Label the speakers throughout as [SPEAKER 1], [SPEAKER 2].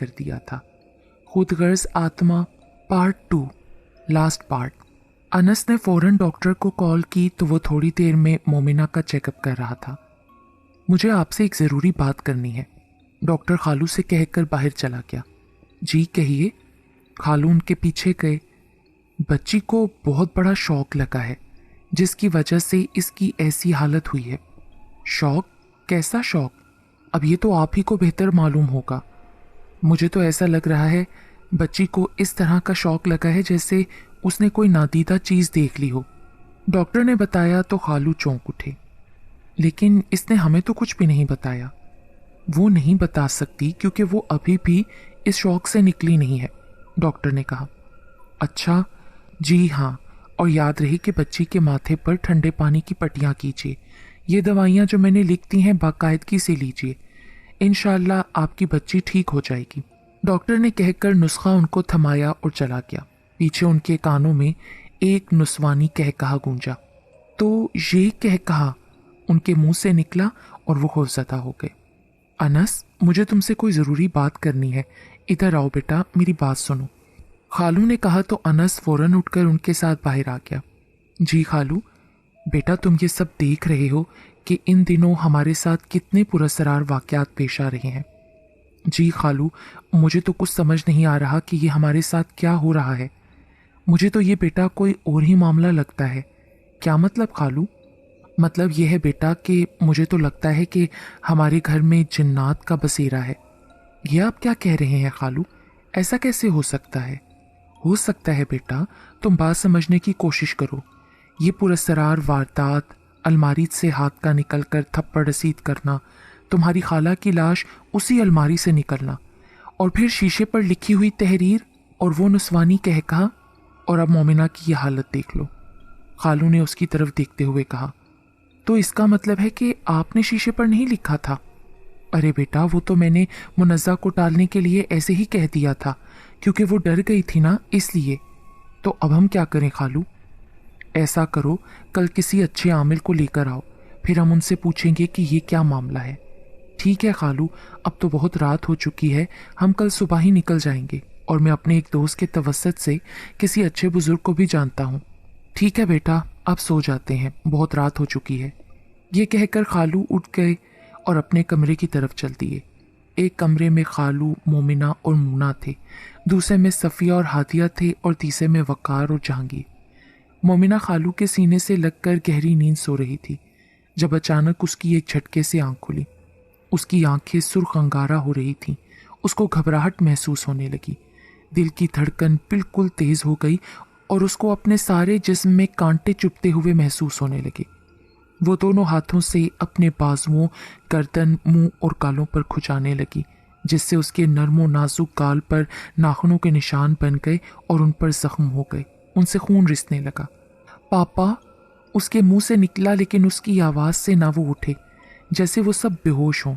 [SPEAKER 1] कर दिया था। खुदगर्ज आत्मा पार्ट 2 लास्ट पार्ट। अनस ने फौरन डॉक्टर को कॉल की तो वो थोड़ी देर में मोमिना का चेकअप कर रहा था। मुझे आपसे एक ज़रूरी बात करनी है, डॉक्टर खालू से कहकर बाहर चला गया। जी कहिए। खालू उनके पीछे गए। बच्ची को बहुत बड़ा शौक लगा है जिसकी वजह से इसकी ऐसी हालत हुई है। शौक? कैसा शौक? अब ये तो आप ही को बेहतर मालूम होगा। मुझे तो ऐसा लग रहा है बच्ची को इस तरह का शौक लगा है जैसे उसने कोई नादीदा चीज़ देख ली हो। डॉक्टर ने बताया तो खालू चौंक उठे। लेकिन इसने हमें तो कुछ भी नहीं बताया। वो नहीं बता सकती क्योंकि वो अभी भी इस शौक से निकली नहीं है, डॉक्टर ने कहा। अच्छा, जी हाँ, और याद रहे कि बच्ची के माथे पर ठंडे पानी की पट्टियाँ कीजिए। ये दवाइयाँ जो मैंने लिख दी हैं बाकायदगी से लीजिए। इंशाअल्लाह आपकी बच्ची ठीक हो जाएगी। डॉक्टर ने कहकर नुस्खा उनको थमाया और चला गया। पीछे उनके कानों में एक नुस्वानी कहकहा गूंजा। तो ये कहकहा उनके मुंह से निकला और वो खौफज़दा हो गए। अनस, मुझे तुमसे कोई ज़रूरी बात करनी है, इधर आओ बेटा, मेरी बात सुनो, खालू ने कहा तो अनस फौरन उठकर उनके साथ बाहर आ गया। जी खालू, बेटा तुम ये सब देख रहे हो कि इन दिनों हमारे साथ कितने पुरअसरार वाक़यात पेश आ रहे हैं। जी खालू, मुझे तो कुछ समझ नहीं आ रहा कि ये हमारे साथ क्या हो रहा है। मुझे तो ये बेटा कोई और ही मामला लगता है। क्या मतलब खालू? मतलब यह है बेटा कि मुझे तो लगता है कि हमारे घर में जिन्नात का बसेरा है। यह आप क्या कह रहे हैं खालू? ऐसा कैसे हो सकता है? हो सकता है बेटा, तुम बात समझने की कोशिश करो। ये पुरअसरार वारदात, अलमारी से हाथ का निकलकर थप्पड़ रसीद करना, तुम्हारी खाला की लाश उसी अलमारी से निकलना, और फिर शीशे पर लिखी हुई तहरीर और वो नुस्वानी कहकहा, और अब मोमिना की ये हालत देख लो। खालू ने उसकी तरफ देखते हुए कहा। तो इसका मतलब है कि आपने शीशे पर नहीं लिखा था? अरे बेटा, वो तो मैंने मुनज़्ज़ा को टालने के लिए ऐसे ही कह दिया था क्योंकि वो डर गई थी ना, इसलिए। तो अब हम क्या करें खालू? ऐसा करो, कल किसी अच्छे आमिल को लेकर आओ, फिर हम उनसे पूछेंगे कि ये क्या मामला है। ठीक है खालू, अब तो बहुत रात हो चुकी है, हम कल सुबह ही निकल जाएंगे, और मैं अपने एक दोस्त के तवस्सुत से किसी अच्छे बुजुर्ग को भी जानता हूँ। ठीक है बेटा, अब सो जाते हैं, बहुत रात हो चुकी है। ये कहकर खालू उठ गए और अपने कमरे की तरफ चल दिए। एक कमरे में खालू, मोमिना और मूना थे, दूसरे में सफ़िया और हादिया थे, और तीसरे में वक़ार और जहांगीर। मोमिना खालू के सीने से लगकर गहरी नींद सो रही थी जब अचानक उसकी एक झटके से आंख खुली। उसकी आंखें सुर्ख अंगारा हो रही थीं। उसको घबराहट महसूस होने लगी। दिल की धड़कन बिल्कुल तेज़ हो गई और उसको अपने सारे जिस्म में कांटे चुभते हुए महसूस होने लगे। वो दोनों हाथों से अपने बाजुओं, गर्दन, मुंह और गालों पर खुजाने लगी, जिससे उसके नर्म और नाजुक गाल पर नाखूनों के निशान बन गए और उन पर जख्म हो गए। उनसे खून रिसने लगा। पापा, उसके मुंह से निकला, लेकिन उसकी आवाज़ से ना वो उठे, जैसे वो सब बेहोश हों।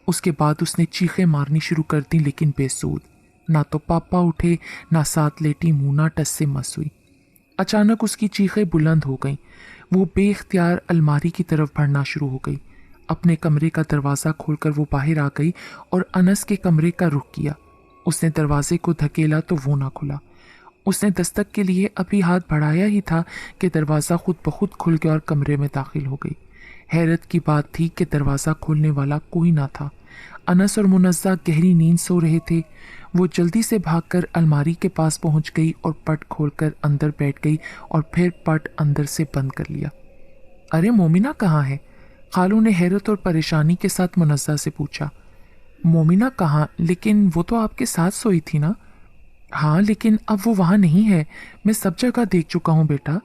[SPEAKER 1] उसके बाद उसने चीखें मारनी शुरू कर दी, लेकिन बेसूद। ना तो पापा उठे, ना साथ लेटी मूना टस से मस हुई। अचानक उसकी चीखें बुलंद हो गईं। वो बेख्तियार अलमारी की तरफ बढ़ना शुरू हो गई। अपने कमरे का दरवाज़ा खोलकर वो बाहर आ गई और अनस के कमरे का रुख किया। उसने दरवाजे को धकेला तो वो ना खुला। उसने दस्तक के लिए अभी हाथ बढ़ाया ही था कि दरवाज़ा खुद ब खुद खुल गया और कमरे में दाखिल हो गई। हैरत की बात थी कि दरवाज़ा खोलने वाला कोई ना था। अनस और मुनज़्ज़ा गहरी नींद सो रहे थे। वो जल्दी से भागकर अलमारी के पास पहुंच गई और पट खोलकर अंदर बैठ गई और फिर पट अंदर से बंद कर लिया। अरे मोमिना कहाँ है? खालू ने हैरत और परेशानी के साथ मुनज़्ज़ा से पूछा। मोमिना कहाँ? लेकिन वो तो आपके साथ सोई थी ना? हाँ, लेकिन अब वो वहाँ नहीं है। मैं सब जगह देख चुका हूँ बेटा।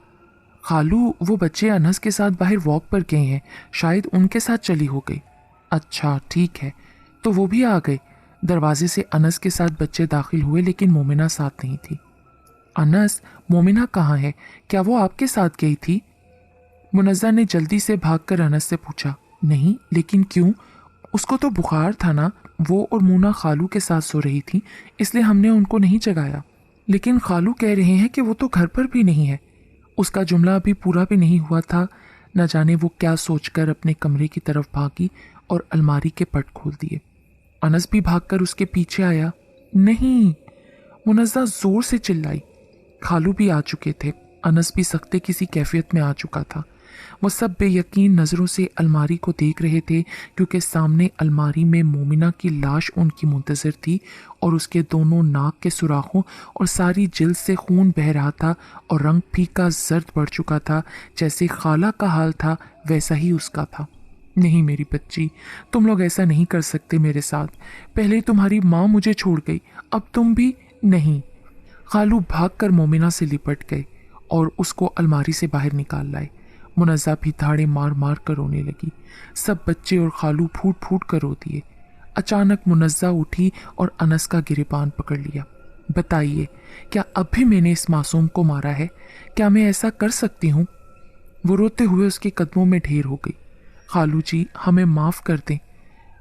[SPEAKER 1] खालू, वो बच्चे अनस के साथ बाहर वॉक पर गए हैं, शायद उनके साथ चली हो गई। अच्छा ठीक है, तो वो भी आ गए। दरवाजे से अनस के साथ बच्चे दाखिल हुए, लेकिन मोमिना साथ नहीं थी। अनस, मोमिना कहाँ है? क्या वो आपके साथ गई थी? मुनज़्ज़ा ने जल्दी से भागकर अनस से पूछा। नहीं, लेकिन क्यों? उसको तो बुखार था ना। वो और मूना खालू के साथ सो रही थी, इसलिए हमने उनको नहीं जगाया। लेकिन खालू कह रहे हैं कि वो तो घर पर भी नहीं है। उसका जुमला अभी पूरा भी नहीं हुआ था। न जाने वो क्या सोचकर अपने कमरे की तरफ भागी और अलमारी के पट खोल दिए। अनस भी भागकर उसके पीछे आया। नहीं, मुनज़्ज़ा जोर से चिल्लाई। खालू भी आ चुके थे, अनस भी सख्ते किसी कैफियत में आ चुका था। वो सब बेयकीन नज़रों से अलमारी को देख रहे थे क्योंकि सामने अलमारी में मोमिना की लाश उनकी मुंतज़िर थी और उसके दोनों नाक के सुराखों और सारी जिल्द से खून बह रहा था और रंग फीका जर्द पड़ चुका था। जैसे खाला का हाल था वैसा ही उसका था। नहीं मेरी बच्ची, तुम लोग ऐसा नहीं कर सकते मेरे साथ। पहले तुम्हारी माँ मुझे छोड़ गई, अब तुम भी नहीं। खालू भागकर मोमिना से लिपट गए और उसको अलमारी से बाहर निकाल लाए। मुनज़्ज़ा भी धाड़े मार मार कर रोने लगी। सब बच्चे और खालू फूट फूट कर रो दिए। अचानक मुनज़्ज़ा उठी और अनस का गिरेबान पकड़ लिया। बताइए, क्या अब भी मैंने इस मासूम को मारा है? क्या मैं ऐसा कर सकती हूँ? वो रोते हुए उसके कदमों में ढेर हो गई। खालू जी, हमें माफ़ कर दें,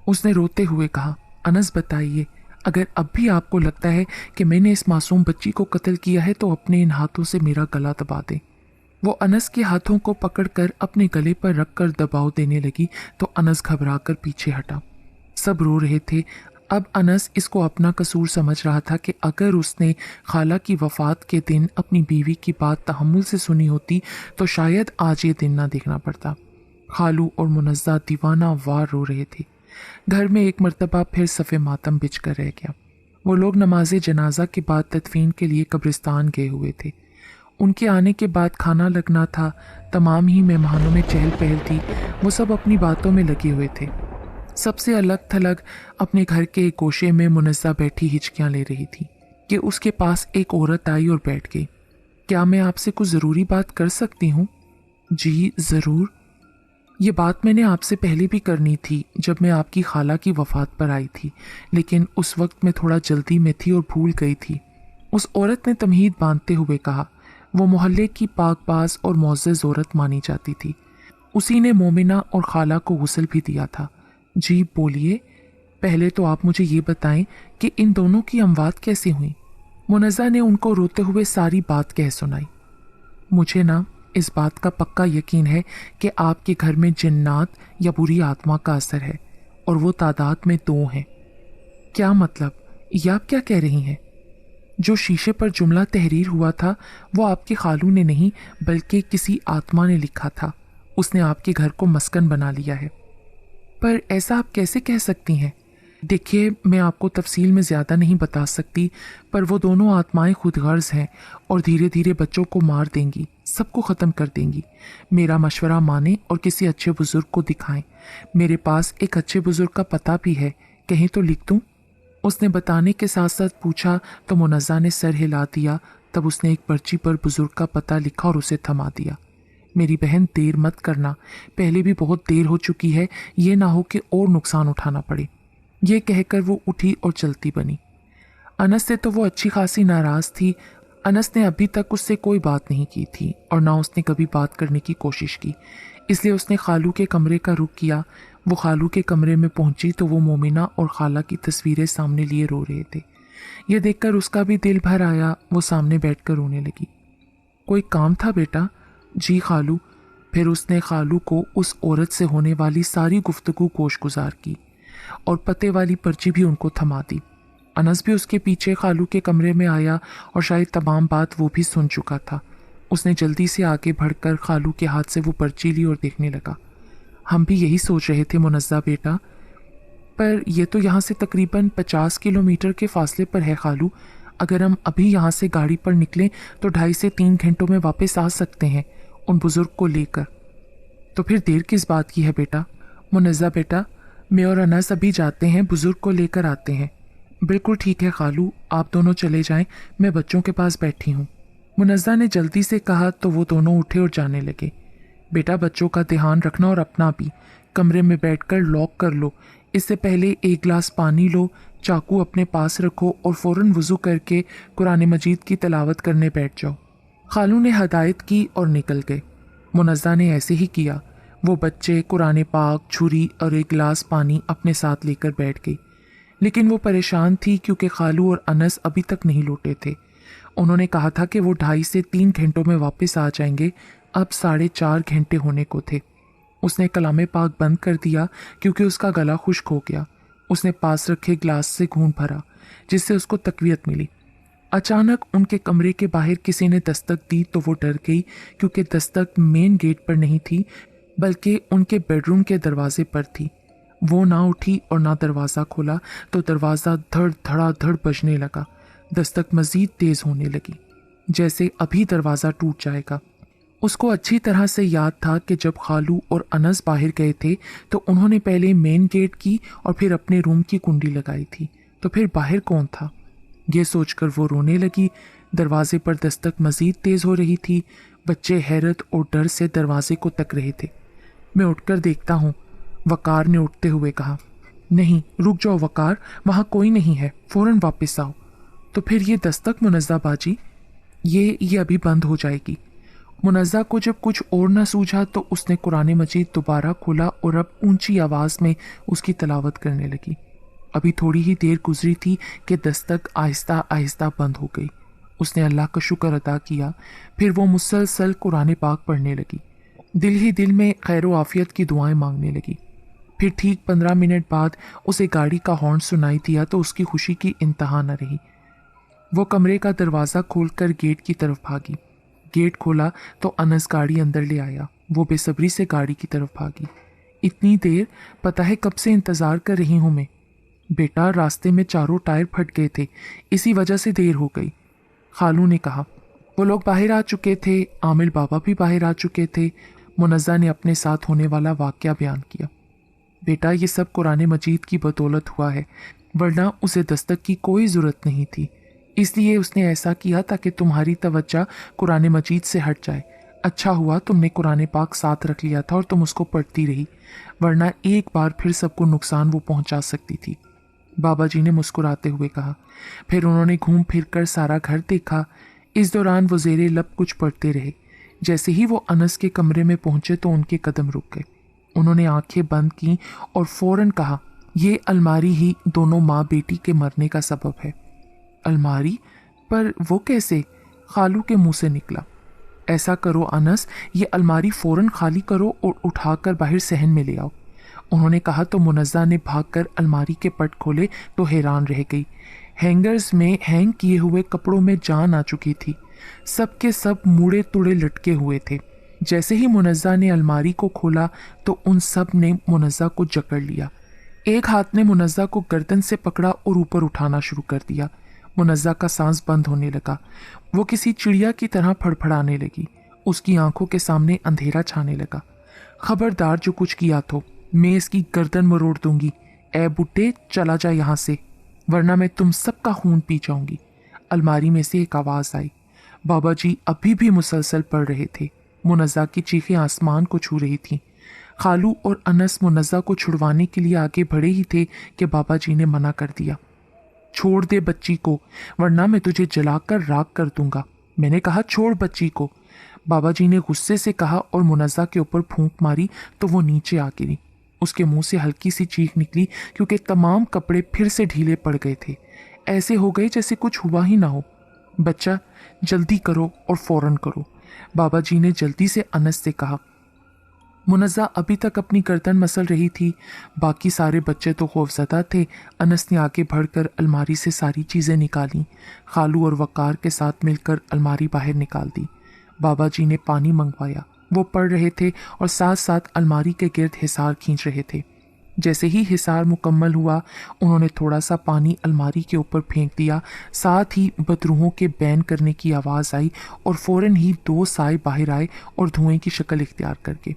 [SPEAKER 1] उसने रोते हुए कहा। अनस बताइए, अगर अब भी आपको लगता है कि मैंने इस मासूम बच्ची को कत्ल किया है तो अपने इन हाथों से मेरा गला दबा दें। वो अनस के हाथों को पकड़कर अपने गले पर रखकर दबाव देने लगी तो अनस घबराकर पीछे हटा। सब रो रहे थे। अब अनस इसको अपना कसूर समझ रहा था कि अगर उसने खाला की वफात के दिन अपनी बीवी की बात तहम्मुल से सुनी होती तो शायद आज ये दिन ना देखना पड़ता। खालू और मुनज़्ज़ा दीवाना वार रो रहे थे। घर में एक मर्तबा फिर सफ़े मातम बिछ कर रह गया। वो लोग नमाज जनाजा के बाद तदफीन के लिए कब्रिस्तान गए हुए थे। उनके आने के बाद खाना लगना था। तमाम ही मेहमानों में चहल पहल थी। वो सब अपनी बातों में लगे हुए थे। सबसे अलग थलग अपने घर के एक गोशे में मुनज़्ज़ा बैठी हिचकियाँ ले रही थी कि उसके पास एक औरत आई और बैठ गई। क्या मैं आपसे कुछ ज़रूरी बात कर सकती हूँ? जी ज़रूर। ये बात मैंने आपसे पहले भी करनी थी जब मैं आपकी खाला की वफ़ात पर आई थी, लेकिन उस वक्त मैं थोड़ा जल्दी में थी और भूल गई थी। उस औरत ने तमहीद बांधते हुए कहा। वो मोहल्ले की पाकबाज और मुअज़्ज़ज़ औरत मानी जाती थी। उसी ने मोमिना और खाला को गुस्ल भी दिया था। जी बोलिए, पहले तो आप मुझे ये बताएं कि इन दोनों की अमवात कैसे हुई? मुनज़्ज़ा ने उनको रोते हुए सारी बात कह सुनाई। मुझे ना इस बात का पक्का यकीन है कि आपके घर में जिन्नात या बुरी आत्मा का असर है और वो तादाद में 2 हैं। क्या मतलब? ये आप क्या कह रही हैं? जो शीशे पर जुमला तहरीर हुआ था वो आपके खालू ने नहीं बल्कि किसी आत्मा ने लिखा था। उसने आपके घर को मस्कन बना लिया है। पर ऐसा आप कैसे कह सकती हैं? देखिए, मैं आपको तफसील में ज़्यादा नहीं बता सकती, पर वो दोनों आत्माएं खुदगर्ज हैं और धीरे धीरे बच्चों को मार देंगी, सबको ख़त्म कर देंगी। मेरा मशवरा माने और किसी अच्छे बुज़ुर्ग को दिखाएं। मेरे पास एक अच्छे बुज़ुर्ग का पता भी है, कहीं तो लिख दूँ? उसने बताने के साथ साथ पूछा तो मुनज़्ज़ा ने सर हिला दिया। तब उसने एक पर्ची पर बुज़ुर्ग का पता लिखा और उसे थमा दिया। मेरी बहन, देर मत करना, पहले भी बहुत देर हो चुकी है, ये ना हो कि और नुकसान उठाना पड़े। ये कहकर वो उठी और चलती बनी। अनस से तो वो अच्छी खासी नाराज़ थी। अनस ने अभी तक उससे कोई बात नहीं की थी और ना उसने कभी बात करने की कोशिश की, इसलिए उसने खालू के कमरे का रुख किया। वो खालू के कमरे में पहुंची तो वो मोमिना और खाला की तस्वीरें सामने लिए रो रहे थे। ये देखकर उसका भी दिल भर आया। वो सामने बैठकर रोने लगी। कोई काम था बेटा? जी खालू। फिर उसने खालू को उस औरत से होने वाली सारी गुफ्तगू गोशगुजार की और पते वाली पर्ची भी उनको थमा दी। अनस भी उसके पीछे खालू के कमरे में आया और शायद तमाम बात वो भी सुन चुका था। उसने जल्दी से आगे बढ़कर खालू के हाथ से वो पर्ची ली और देखने लगा। हम भी यही सोच रहे थे मुनज़्ज़ा बेटा, पर यह तो यहाँ से तकरीबन 50 किलोमीटर के फासले पर है खालू। अगर हम अभी यहाँ से गाड़ी पर निकलें तो 2.5 से 3 घंटों में वापस आ सकते हैं उन बुज़ुर्ग को लेकर। तो फिर देर किस बात की है बेटा? मुनज़्ज़ा बेटा, मैं और अनस अभी जाते हैं, बुज़ुर्ग को लेकर आते हैं। बिल्कुल ठीक है खालू, आप दोनों चले जाएं, मैं बच्चों के पास बैठी हूँ। मुनज़्ज़ा ने जल्दी से कहा तो वो दोनों उठे और जाने लगे। बेटा, बच्चों का ध्यान रखना और अपना भी। कमरे में बैठकर लॉक कर लो। इससे पहले 1 गिलास पानी लो, चाकू अपने पास रखो और फ़ौरन वज़ू करके कुरान मजीद की तिलावत करने बैठ जाओ। खालू ने हदायत की और निकल गए। मुनज़्ज़ा ने ऐसे ही किया। वो बच्चे कुरान पाक, छुरी और 1 गिलास पानी अपने साथ लेकर बैठ गई। लेकिन वो परेशान थी क्योंकि खालू और अनस अभी तक नहीं लौटे थे। उन्होंने कहा था कि वो 2.5 से 3 घंटों में वापस आ जाएंगे। अब 4.5 घंटे होने को थे। उसने कलाम पाक बंद कर दिया क्योंकि उसका गला खुश्क हो गया। उसने पास रखे गिलास से खून भरा, जिससे उसको तकवीत मिली। अचानक उनके कमरे के बाहर किसी ने दस्तक दी तो वो डर गई, क्योंकि दस्तक मेन गेट पर नहीं थी बल्कि उनके बेडरूम के दरवाजे पर थी। वो ना उठी और ना दरवाज़ा खोला तो दरवाज़ा धड़ धड़ाधड़ बजने लगा। दस्तक मज़ीद तेज़ होने लगी, जैसे अभी दरवाज़ा टूट जाएगा। उसको अच्छी तरह से याद था कि जब खालू और अनस बाहर गए थे तो उन्होंने पहले मेन गेट की और फिर अपने रूम की कुंडी लगाई थी, तो फिर बाहर कौन था? ये सोचकर वो रोने लगी। दरवाजे पर दस्तक मज़ीद तेज़ हो रही थी। बच्चे हैरत और डर से दरवाजे को तक रहे थे। मैं उठकर देखता हूँ, वकार ने उठते हुए कहा। नहीं, रुक जाओ वकार, वहाँ कोई नहीं है, फ़ौरन वापस आओ। तो फिर ये दस्तक मुनज़्ज़ा बाजी, ये अभी बंद हो जाएगी। मुनज़्ज़ा को जब कुछ और न सूझा तो उसने कुरान मजीद दोबारा खोला और अब ऊंची आवाज़ में उसकी तिलावत करने लगी। अभी थोड़ी ही देर गुजरी थी कि दस्तक आहिस्ता आहिस्ता बंद हो गई। उसने अल्लाह का शुक्र अदा किया। फिर वो मुसलसल कुरान पाक पढ़ने लगी। दिल ही दिल में खैर व आफियत की दुआएं मांगने लगी। फिर ठीक 15 मिनट बाद उसे गाड़ी का हॉर्न सुनाई दिया तो उसकी खुशी की इंतहा न रही। वो कमरे का दरवाज़ा खोलकर गेट की तरफ भागी। गेट खोला तो अनस गाड़ी अंदर ले आया। वो बेसब्री से गाड़ी की तरफ भागी। इतनी देर, पता है कब से इंतज़ार कर रही हूँ मैं। बेटा, रास्ते में चारों टायर फट गए थे, इसी वजह से देर हो गई, खालू ने कहा। वो लोग बाहर आ चुके थे, आमिर बाबा भी बाहर आ चुके थे। मुनज़्ज़ा ने अपने साथ होने वाला वाक़या बयान किया। बेटा, ये सब कुरान मजीद की बदौलत हुआ है, वरना उसे दस्तक की कोई ज़रूरत नहीं थी। इसलिए उसने ऐसा किया ताकि तुम्हारी तवज्जो कुरान मजीद से हट जाए। अच्छा हुआ तुमने कुरान पाक साथ रख लिया था और तुम उसको पढ़ती रही, वरना एक बार फिर सबको नुकसान वो पहुंचा सकती थी, बाबा जी ने मुस्कुराते हुए कहा। फिर उन्होंने घूम फिर कर सारा घर देखा। इस दौरान वो ज़ेरे लब कुछ पढ़ते रहे। जैसे ही वो अनस के कमरे में पहुंचे तो उनके कदम रुक गए। उन्होंने आंखें बंद की और फौरन कहा, ये अलमारी ही दोनों माँ बेटी के मरने का सबब है। अलमारी? पर वो कैसे? खालू के मुंह से निकला। ऐसा करो अनस, ये अलमारी फौरन खाली करो और उठाकर बाहर सहन में ले आओ। उन्होंने कहा तो मुनज़्ज़ा ने भागकर अलमारी के पट खोले तो हैरान रह गई। हैंगर्स में हैंग किए हुए कपड़ों में जान आ चुकी थी। सब के सब मुड़े तुड़े लटके हुए थे। जैसे ही मुनज़्ज़ा ने अलमारी को खोला तो उन सब ने मुनज़्ज़ा को जकड़ लिया। एक हाथ ने मुनज़्ज़ा को गर्दन से पकड़ा और ऊपर उठाना शुरू कर दिया। मुनज़्ज़ा का सांस बंद होने लगा। वो किसी चिड़िया की तरह फड़फड़ाने लगी। उसकी आंखों के सामने अंधेरा छाने लगा। खबरदार, जो कुछ किया तो मैं इसकी गर्दन मरोड़ दूंगी। ए बुड्ढे, चला जा यहाँ से, वरना मैं तुम सबका खून पी जाऊंगी। अलमारी में से एक आवाज़ आई। बाबा जी अभी भी मुसलसल पढ़ रहे थे। मुनज़्ज़ा की चीखें आसमान को छू रही थीं। खालू और अनस मुनज़्ज़ा को छुड़वाने के लिए आगे बढ़े ही थे कि बाबा जी ने मना कर दिया। छोड़ दे बच्ची को, वरना मैं तुझे जलाकर राख कर दूंगा। मैंने कहा छोड़ बच्ची को, बाबा जी ने गुस्से से कहा और मुनज़्ज़ा के ऊपर फूंक मारी तो वो नीचे आ गिरी। उसके मुंह से हल्की सी चीख निकली, क्योंकि तमाम कपड़े फिर से ढीले पड़ गए थे। ऐसे हो गए जैसे कुछ हुआ ही ना हो। बच्चा, जल्दी करो और फौरन करो, बाबा जी ने जल्दी से अनस से कहा। मुनज़्ज़ा अभी तक अपनी गर्दन मसल रही थी। बाकी सारे बच्चे तो खौफज़दा थे। अनस ने आगे बढ़कर अलमारी से सारी चीज़ें निकालीं। खालू और वकार के साथ मिलकर अलमारी बाहर निकाल दी। बाबा जी ने पानी मंगवाया। वो पढ़ रहे थे और साथ साथ अलमारी के गिर्द हिसार खींच रहे थे। जैसे ही हिसार मुकम्मल हुआ, उन्होंने थोड़ा सा पानी अलमारी के ऊपर फेंक दिया। साथ ही बदरूहों के बैन करने की आवाज़ आई और फ़ौरन ही 2 साए बाहर आए और धुएं की शक्ल इख्तियार करके,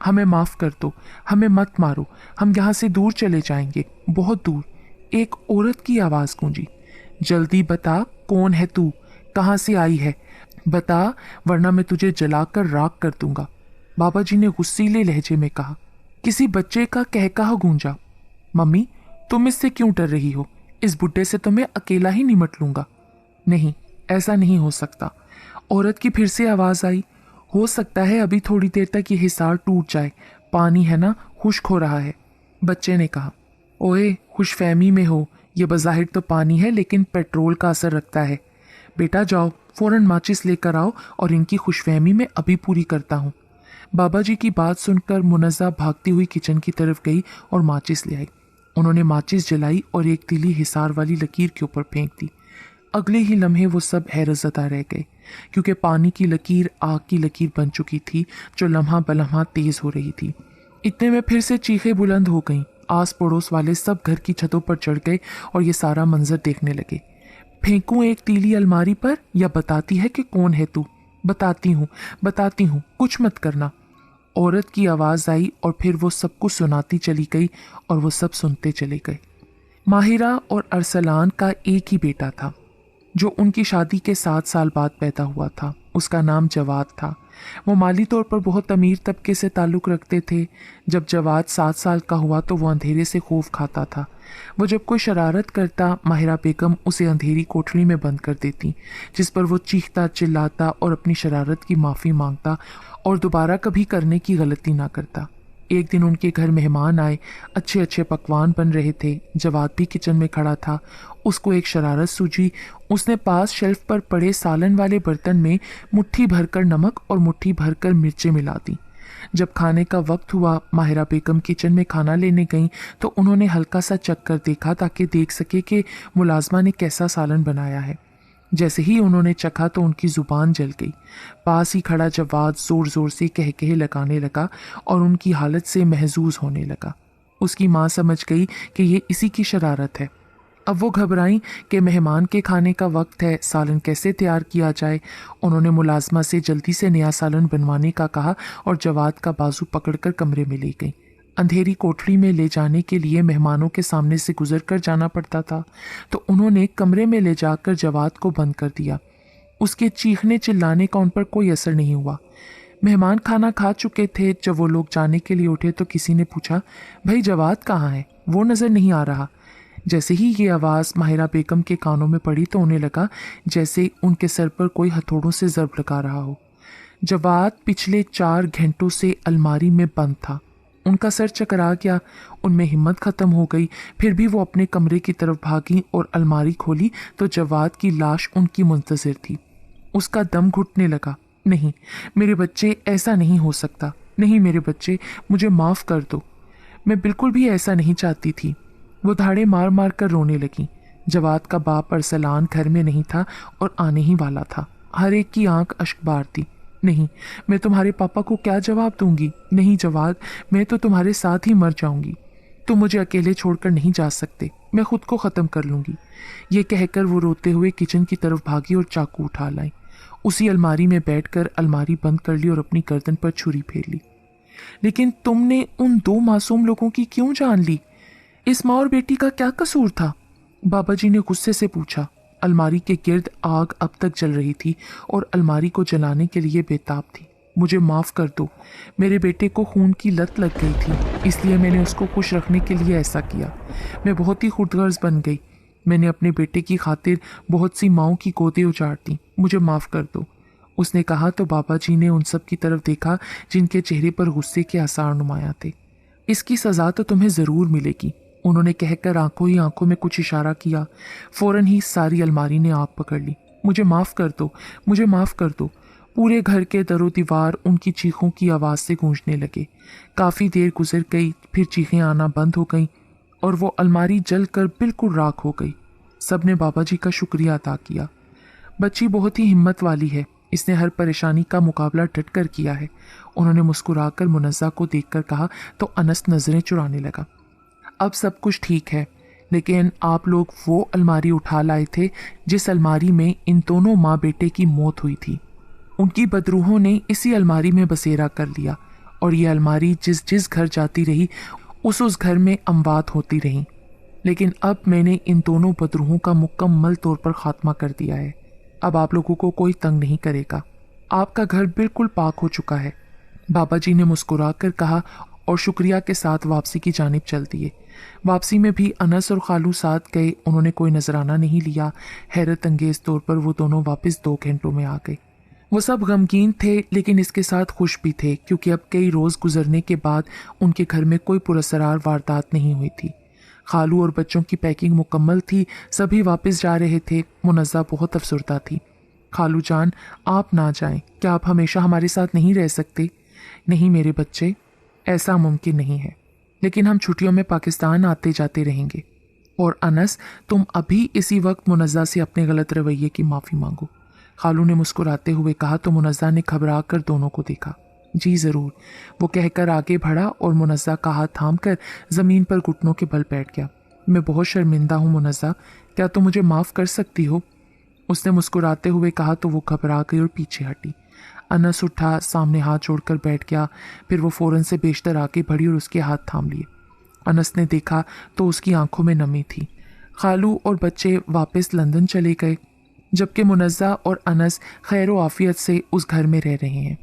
[SPEAKER 1] हमें माफ़ कर दो, हमें मत मारो, हम यहाँ से दूर चले जाएंगे, बहुत दूर। एक औरत की आवाज़ गूंजी। जल्दी बता, कौन है तू, कहाँ से आई है, बता, वरना मैं तुझे जलाकर राख कर दूंगा, बाबा जी ने गुस्सीले लहजे में कहा। किसी बच्चे का कहकहा गूंजा। मम्मी, तुम इससे क्यों डर रही हो? इस बुड्ढे से तो मैं अकेला ही निमट लूंगा। नहीं, ऐसा नहीं हो सकता। औरत की फिर से आवाज़ आई। हो सकता है अभी थोड़ी देर तक ये हिसार टूट जाए, पानी है ना, खुश्क हो रहा है, बच्चे ने कहा। ओए, खुशफहमी में हो, ये बज़ाहिर तो पानी है लेकिन पेट्रोल का असर रखता है। बेटा जाओ, फौरन माचिस लेकर आओ और इनकी खुशफहमी में अभी पूरी करता हूँ। बाबा जी की बात सुनकर मुनज़्ज़ा भागती हुई किचन की तरफ गई और माचिस ले आई। انہوں نے ماچس جلائی اور ایک تیلی حصار والی لکیر کے اوپر پھینک دی۔ اگلے ہی لمحے وہ سب حیرت زدہ رہ گئے، کیونکہ پانی کی لکیر آگ کی لکیر بن چکی تھی جو لمحہ بلمحہ تیز ہو رہی تھی۔ اتنے میں پھر سے چیخیں بلند ہو گئیں۔ آس پڑوس والے سب گھر کی چھتوں پر چڑھ گئے اور یہ سارا منظر دیکھنے لگے۔ پھینکوں ایک تیلی الماری پر یا بتاتی ہے کہ کون ہے تو؟ بتاتی ہوں، کچھ مت کرنا۔ عورت کی آواز آئی اور پھر وہ سب کو سناتی چلی گئی اور وہ سب سنتے چلے گئے۔ ماہرہ اور ارسلان کا ایک ہی بیٹا تھا جو ان کی شادی کے 7 سال بعد پیدا ہوا تھا۔ اس کا نام جواد تھا۔ وہ مالی طور پر بہت امیر طبقے سے تعلق رکھتے تھے۔ جب جواد 7 سال کا ہوا تو وہ اندھیرے سے خوف کھاتا تھا۔ وہ جب کوئی شرارت کرتا، ماہرہ بیگم اسے اندھیری کوٹھری میں بند کر دیتی، جس پر وہ چیختا چلاتا اور اپنی شرارت کی معافی مانگتا اور دوبارہ کبھی کرنے کی غلطی نہ کرتا۔ ایک دن ان کے گھر مہمان آئے، اچھے اچھے پکوان بن رہے تھے۔ جواد بھی کچن میں کھڑا تھا۔ اس کو ایک شرارت سوجی۔ اس نے پاس شیلف پر پڑے سالن والے برتن میں مٹھی بھر کر نمک اور مٹھی بھر کر مرچیں ملا دی۔ جب کھانے کا وقت ہوا، ماہرہ بیگم کچن میں کھانا لینے گئیں تو انہوں نے ہلکا سا چکھ کر دیکھا تاکہ دیکھ سکے کہ ملازمہ نے کیسا سالن بنایا ہے۔ جیسے ہی انہوں نے چکھا تو ان کی زبان جل گئی۔ پاس ہی کھڑا جواد زور زور سے کہے لگانے لگا اور ان کی حالت سے محظوظ ہونے لگا۔ اس کی ماں سمجھ گئی کہ یہ اسی کی شرارت ہے۔ اب وہ گھبرائیں کہ مہمان کے کھانے کا وقت ہے، سالن کیسے تیار کیا جائے۔ انہوں نے ملازمہ سے جلدی سے نیا سالن بنوانے کا کہا اور جواد کا بازو پکڑ کر کمرے میں لے گئی۔ اندھیری کوٹھری میں لے جانے کے لیے مہمانوں کے سامنے سے گزر کر جانا پڑتا تھا، تو انہوں نے کمرے میں لے جا کر جواد کو بند کر دیا۔ اس کے چیخنے چلانے کا ان پر کوئی اثر نہیں ہوا۔ مہمان کھانا کھا چکے تھے۔ جب وہ لوگ جانے کے لیے اٹھے تو کسی نے پوچھا، بھائی جواد کہاں ہے؟ وہ نظر نہیں آ رہا۔ جیسے ہی یہ آواز ماہرہ بیگم کے کانوں میں پڑی تو انہیں لگا جیسے ان کے سر پر کوئی ہتھوڑوں سے ضرب لگا رہا ہو۔ جواد پچھلے 4 گھنٹوں سے الماری میں بند تھا۔ ان کا سر چکرا گیا، ان میں ہمت ختم ہو گئی۔ پھر بھی وہ اپنے کمرے کی طرف بھاگی اور الماری کھولی تو جواد کی لاش ان کی منتظر تھی۔ اس کا دم گھٹنے لگا۔ نہیں میرے بچے، ایسا نہیں ہو سکتا۔ نہیں میرے بچے، مجھے معاف کر دو۔ میں بالکل بھی ایسا نہیں چاہتی تھی۔ وہ دھاڑے مار مار کر رونے لگیں۔ جواد کا باپ ارسلان گھر میں نہیں تھا اور آنے ہی والا تھا۔ ہر ایک کی آنکھ اشکبار تھی۔ نہیں، میں تمہارے پاپا کو کیا جواب دوں گی؟ نہیں جواد، میں تو تمہارے ساتھ ہی مر جاؤں گی۔ تم مجھے اکیلے چھوڑ کر نہیں جا سکتے، میں خود کو ختم کر لوں گی۔ یہ کہہ کر وہ روتے ہوئے کچن کی طرف بھاگی اور چاقو اٹھا لائیں۔ اسی الماری میں بیٹھ کر الماری بند کر لی اور اپنی گردن پر چھری پھیر لی۔ لیکن تم نے ان 2 معصوم لوگوں کی کیوں جان لی؟ اس ماں اور بیٹی کا کیا قصور تھا؟ بابا جی نے غصے سے پوچھا۔ الماری کے گرد آگ اب تک جل رہی تھی اور الماری کو جلانے کے لیے بےتاب تھی۔ مجھے معاف کر دو، میرے بیٹے کو خون کی لت لگ گئی تھی، اس لیے میں نے اس کو خوش رکھنے کے لیے ایسا کیا۔ میں بہت ہی خود غرض بن گئی۔ میں نے اپنے بیٹے کی خاطر بہت سی ماؤں کی گودیں اجاڑ دیں۔ مجھے معاف کر دو۔ اس نے کہا تو بابا جی نے ان سب کی طرف دیکھا جن کے چہرے پر غصے کے آثار نمایاں تھے۔ اس کی سزا تو تمہیں ضرور ملے گی، انہوں نے کہہ کر آنکھوں ہی آنکھوں میں کچھ اشارہ کیا۔ فوراً ہی ساری الماری نے آگ پکڑ لی۔ مجھے معاف کر دو، مجھے معاف کر دو۔ پورے گھر کے در و دیوار ان کی چیخوں کی آواز سے گونجنے لگے۔ کافی دیر گزر گئی، پھر چیخیں آنا بند ہو گئیں اور وہ الماری جل کر بالکل راکھ ہو گئی۔ سب نے بابا جی کا شکریہ ادا کیا۔ بچی بہت ہی ہمت والی ہے، اس نے ہر پریشانی کا مقابلہ ڈٹ کر کیا ہے، انہوں نے مسکرا کر منزہ کو دیکھ کر کہا تو انس نظریں چرانے لگا۔ اب سب کچھ ٹھیک ہے، لیکن آپ لوگ وہ الماری اٹھا لائے تھے جس الماری میں ان دونوں ماں بیٹے کی موت ہوئی تھی۔ ان کی بدروحوں نے اسی الماری میں بسیرا کر لیا اور یہ الماری جس جس گھر جاتی رہی اس گھر میں اموات ہوتی رہیں۔ لیکن اب میں نے ان دونوں بدروحوں کا مکمل طور پر خاتمہ کر دیا ہے۔ اب آپ لوگوں کو کوئی تنگ نہیں کرے گا۔ آپ کا گھر بالکل پاک ہو چکا ہے، بابا جی نے مسکرا کر کہا اور شکریہ کے ساتھ واپسی کی جانب چل دیے۔ واپسی میں بھی انس اور خالو ساتھ گئے، انہوں نے کوئی نذرانہ نہیں لیا۔ حیرت انگیز طور پر وہ دونوں واپس 2 گھنٹوں میں آ گئے۔ وہ سب غمگین تھے لیکن اس کے ساتھ خوش بھی تھے، کیونکہ اب کئی روز گزرنے کے بعد ان کے گھر میں کوئی پراسرار واردات نہیں ہوئی تھی۔ خالو اور بچوں کی پیکنگ مکمل تھی، سبھی واپس جا رہے تھے۔ منزہ بہت افسردہ تھی۔ خالو جان، آپ نہ جائیں، کیا آپ ہمیشہ ہمارے ساتھ نہیں رہ سکتے؟ نہیں میرے بچے، ایسا ممکن نہیں ہے۔ लेकिन हम छुट्टियों में पाकिस्तान आते जाते रहेंगे। और अनस, तुम अभी इसी वक्त मुनज़्ज़ा से अपने गलत रवैये की माफ़ी मांगो। खालू ने मुस्कुराते हुए कहा तो मुनज़्ज़ा ने घबरा कर दोनों को देखा। जी ज़रूर, वो कहकर आगे बढ़ा और मुनज़्ज़ा का हाथ थाम कर ज़मीन पर घुटनों के बल बैठ गया। मैं बहुत शर्मिंदा हूँ मुनज़्ज़ा, क्या तुम मुझे माफ़ कर सकती हो? उसने मुस्कुराते हुए कहा तो वो घबरा गई और पीछे हटी। अनस उठा, सामने हाथ जोड़कर बैठ गया। फिर वो फ़ौरन से बेशतर आगे बढ़ी और उसके हाथ थाम लिए। अनस ने देखा तो उसकी आंखों में नमी थी। खालू और बच्चे वापस लंदन चले गए, जबकि मुनज़्ज़ा और अनस खैर व आफियत से उस घर में रह रहे हैं।